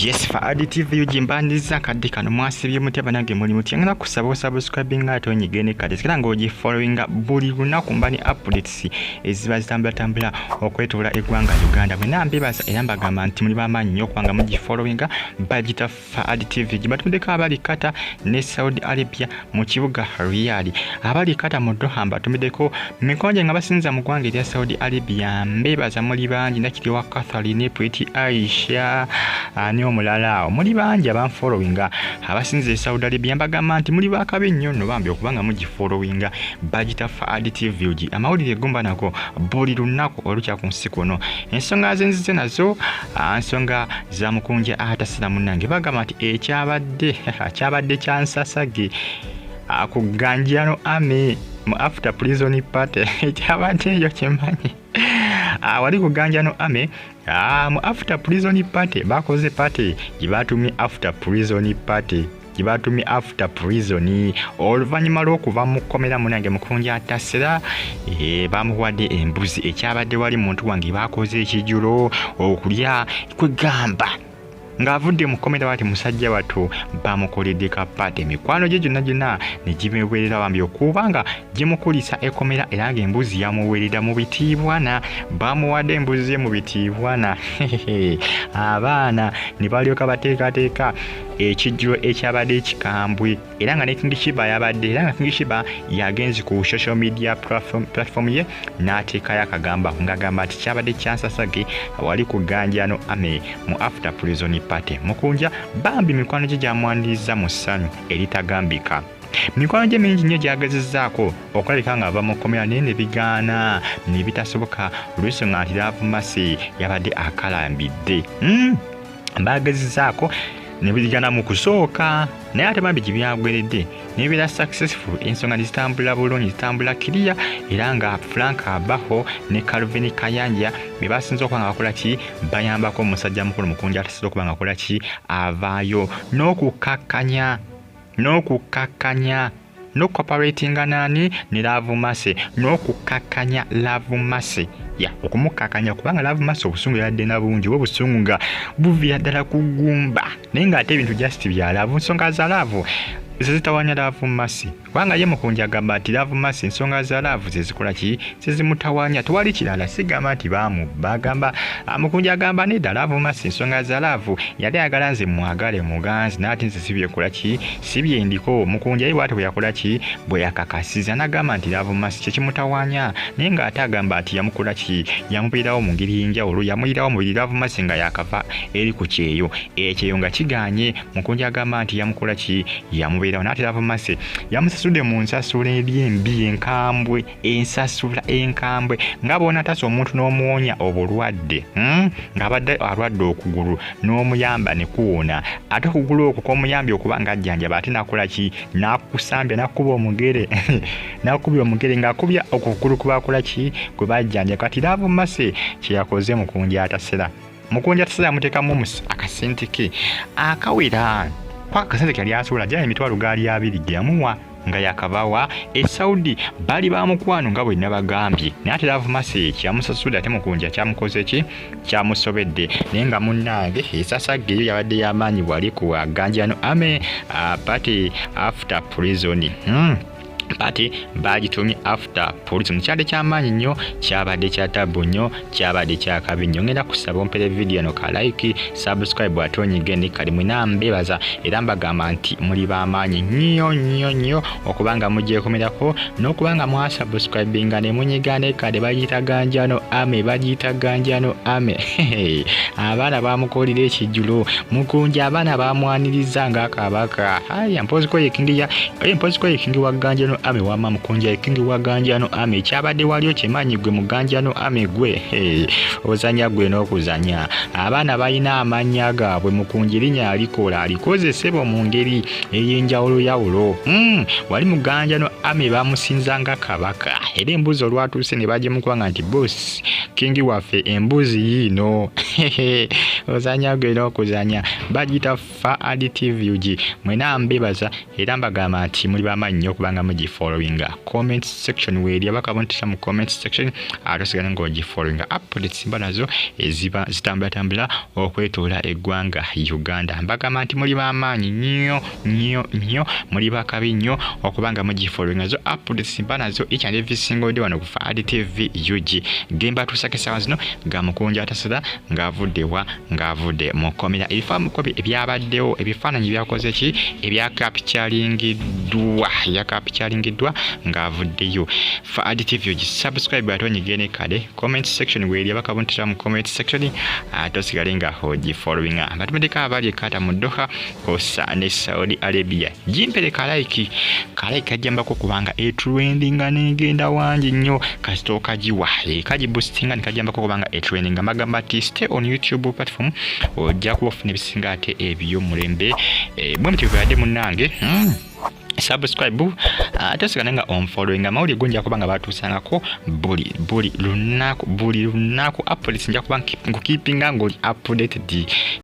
Yes, for additive ujimbandiza kadde kano mwasibye mutya banange muli mutya ngana kusaba subscribing ato nyigene kade sikira ngoji following buli lunaku mbani updates eziba zitambula okwetola eggwanga Uganda mwena mbebasa era mbagamba nti muli bamanyi nnyo kubanga mugi following bagita for additive jibatundeka abali kata ne Saudi Arabia mu kibuga Riyadh abali kata mu Doha batumideko mikonje nga basinza mu ggwanga erya Saudi Arabia mbebaza muli bangi nakiri wa Catherine Pretty Aisha ani omulala muli bangi abanfollowinga abasinze Saudi Arabia mbagamba nti muli bakabi nnyo no bambi okubanga mugi followinga bagita for additive uji amawulire gomba nako buli lunaku olukya ku nsi kuno ensonga zenzize nazo ensonga za Mukunja Ataseera munange bagamba nti ekyabadde kyansasage akuganjano ame mu after prison party ekyabadde eyo kyemanyi wali kuganjano ame mu after prison party bakoze party jibatumye after prison party jibatumye after prison oluvannyuma lw'okuva mu Komera munange Mukunja Ataseera Bamuwadde Embuzi ekyabadde wali muntu wange bakoze ekijulo okulya kwegamba nga Avudde mu Komera bati musajja watu Bamukoledde kapate mikwano gye gyonna ne gimewerera bambi okubanga gimukulisa ekomera era ng'embuzi yamuwerera mu bitiibwana Bamuwadde Embuzi mu bitiibwana abaana ne balyoka bateekateeka ekijjulo ekyabadde ekikambwe era nga ne King Shiba yabadde era nga King Shiba yagenze ku social media platform ye n'ateekayo akagamba ng'agamba nti kyabadde kyansasage wali kuganjano ame mu after prison party Mukunja bambi mikwano gye gyamwaniriza mu ssanyu eritagambika mikwano gye mingi nnyo gyagezezzaako okulabika nga ava mu Komera naye ne bigaana ne bitasoboka olw'ensonga nti Lavumasi yabadde akalambidde bagezezzaako ne biligana mu kusooka naye ate bambi gye byagweredde nebeera successful ensonga nezitambula bulungi zitambula kiriya era nga Frank Abaho ne Calvin Kayanja be basinza okuba nga bakola ki bayambako omusajja mukulu Mukunja Ataseera okuba nga akola ki avaayo n'okukakkanya n'okuoperatinga nani ne Lavumasi n'okukakkanya Lavumasi okumukakanya kubanga Lavumasi obusungu yadde na bungi obusungu nga buvira ddala kugumba naye ng'ate ebintu just bya Lavu nsonga za Lavu zitawanya Lavumasi kubanga ye Mukunja agamba nti Lavumasi ensonga za Lavu zezikola ki zezimutawanya tewali kirala sigamba nti bagamba Mukunja agamba nedda Lavumasi ensonga za Lavu yali ayagala nze mwagale muganzi n'ate nze sibyekola ki sibyendiko Mukunja ye bw'ate bwe yakola ki bwe yakakasiza n'agamba nti Lavumasi kyekimutawanya naye ng'ate agamba nti yamukola ki yamubeerawo mu ngeri y'enjawulo yamuyirawo mu biri Lavumasi nga yakava eri ku kyeyo ekyeyo nga kiganye Mukunja agamba nti yamukola ki yamubeerawo n'ate Lavumasi yamusasudde mu nsasula ebyembi enkambwe ensasula enkambwe nga bona tasa omuntu n'omuwonya obulwadde ng'abadde alwadde okugulu n'omuyamba ne kuwona ate okugulu okwo k'omuyambi okuba ng'ajjanjaba ate nakola ki n'akusambya n'akuba omugere n'akubya omugere ng'akubya okugulu kubakola ki kwe bajjanja kati Lavumasi kye yakoze Mukunja Ataseera yamuteekamu akasente ke akawera akasente kali asuula jja emitwalo gaali 2 gye yamuwa nga yakavawa Saudi bali bamukwano nga bwe nabagambye naye ate Lavumasi kyamusasudde ate Mukunja kyamukoze ki kyamusobedde naye nga munnange esasage eyo yabadde y'amaanyi bwali ku aganjano ame party after prison Party bagitumye after prison kyade kyamaanyi nnyo kyabadde kya tabu nnyo kyabadde kyakabi nnyo ngenda kusaba ompere video no ka like subscribe atonyige ni kali mwinambebaza era mbagamba nti muli bamaanyi nnyo okubanga mujje komerako n'okubanga mwa subscribinga ne munyigane kade bagitaganjano ame abaana bamukolira ekijjulo Mukunja abaana bamwaniriza ng'akabaka mpoziko yekingi waganjano ame wama Mukunja ekingi waganjano ame kyabadde waliyo kyemanyi gwe muganjano ame gwe ozanya gwe n'okuzanya abaana balina amannya gaabwe Mukunja erinnya alikozesebwa mu ngeri ey'enjawulo yawulo wali muganjano ame bamusinzanga kabaka era embuzi olwatuuse ne bagimukubanga nti boss kingi waffe embuzi yiino ozanya gwe n'okuzanya bagita for additive uji mwena mbebaza era mbagamba nti muli bamaanyi nnyo okubanga mugi ng'ogifollowinga comment section weeri abakabontera mu comment section tosigala ng'ogifollowinga updates mba nazo eziba zitambulatambula okwetoola eggwanga Uganda. Mbagamba nti muli b'amaanyi nnyo muli bakabi nnyo okubanga mugifollowinga zo updates mba nazo each and every single day wano ku Avudde TV UG. Gemba tusake sawa zino Bamukonja Ataseera ng'avudde mu Komera. Ebifaananyi mukobe ebyabaddewo ebifaananyi byakoze ki ebyakapityalingiddwa ng'avuddeyo. Avudde TV UG subscribe ate onyigene kale comment section weeri abakabontera mu comment section tosigale nga ogifollowinga. Batumedeka abali ekata mu Doha kosa ne Saudi Arabia jimpereka like kajjambako kubanga etrendinga negenda wangi nnyo kasito kajiwa kajiboostinga nikajjambako kubanga etrendinga. Mbagamba ati stay on YouTube platform ojja kubafuna ebisinga ate ebyo mulembe bwe mutibadde munnange subscribe tosigala nga onfollowinga mawulire gonja kubanga batuusangako buli lunaku updates nja kuba nkukipinga ng'oli updated